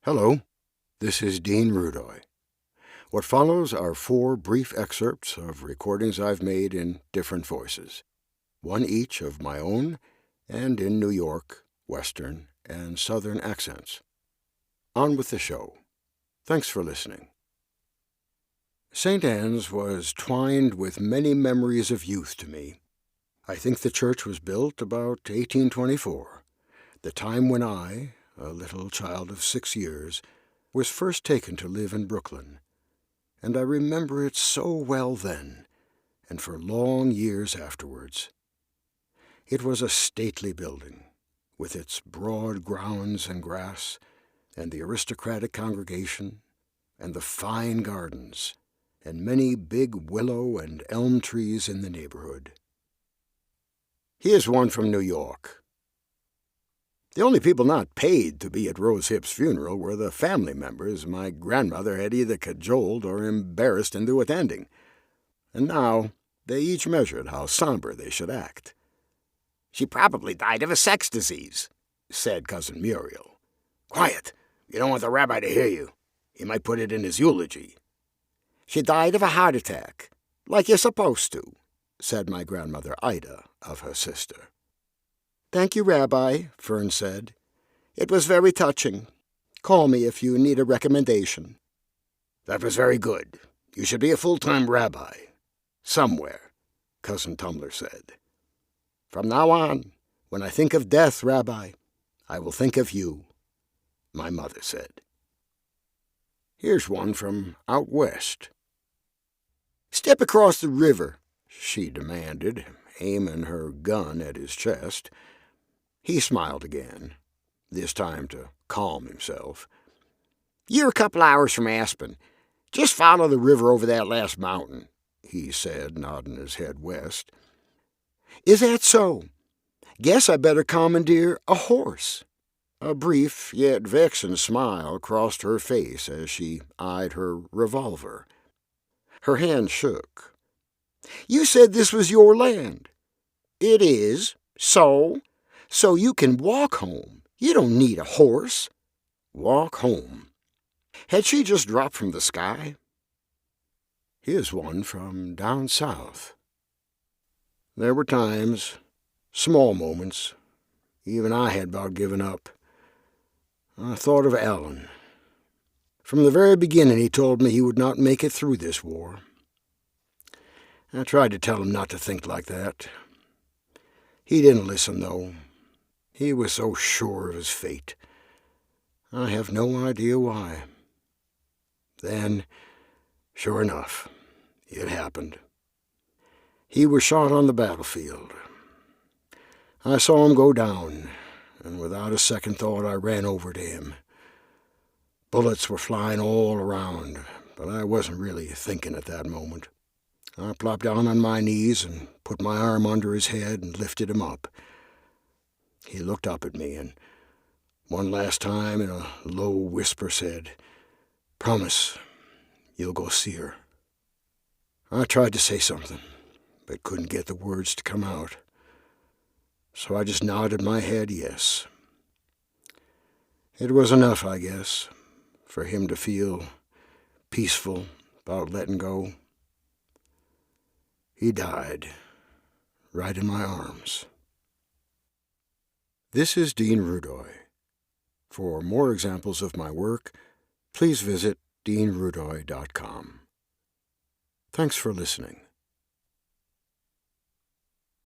Hello, this is Dean Rudoy. What follows are 4 brief excerpts of recordings I've made in different voices, one each of my own and in New York, Western, and Southern accents. On with the show. Thanks for listening. St. Anne's was twined with many memories of youth to me. I think the church was built about 1824, the time when I, a little child of 6 years, was first taken to live in Brooklyn, and I remember it so well then, and for long years afterwards. It was a stately building, with its broad grounds and grass, and the aristocratic congregation, and the fine gardens, and many big willow and elm trees in the neighborhood. Here's one from New York. The only people not paid to be at Rose Hip's funeral were the family members my grandmother had either cajoled or embarrassed into attending, and now they each measured how somber they should act. "She probably died of a sex disease," said Cousin Muriel. "Quiet! You don't want the rabbi to hear you. He might put it in his eulogy." "She died of a heart attack, like you're supposed to," said my grandmother Ida of her sister. "Thank you, Rabbi," Fern said. "It was very touching. Call me if you need a recommendation." "That was very good. You should be a full-time rabbi. Somewhere," Cousin Tumblr said. "From now on, when I think of death, Rabbi, I will think of you," my mother said. Here's one from out west. "Step across the river," she demanded, aiming her gun at his chest. He smiled again, this time to calm himself. "You're a couple hours from Aspen. Just follow the river over that last mountain," he said, nodding his head west. "Is that so? Guess I better commandeer a horse." A brief yet vexing smile crossed her face as she eyed her revolver. Her hand shook. "You said this was your land." "It is. So you can walk home. You don't need a horse." Walk home. Had she just dropped from the sky? Here's one from down south. There were times, small moments, even I had about given up. I thought of Alan. From the very beginning he told me he would not make it through this war. I tried to tell him not to think like that. He didn't listen, though. He was so sure of his fate. I have no idea why. Then, sure enough, it happened. He was shot on the battlefield. I saw him go down, and without a second thought I ran over to him. Bullets were flying all around, but I wasn't really thinking at that moment. I plopped down on my knees and put my arm under his head and lifted him up. He looked up at me and one last time in a low whisper said, "Promise you'll go see her." I tried to say something, but couldn't get the words to come out. So I just nodded my head yes. It was enough, I guess, for him to feel peaceful about letting go. He died right in my arms. This is Dean Rudoy. For more examples of my work, please visit deanrudoy.com. Thanks for listening.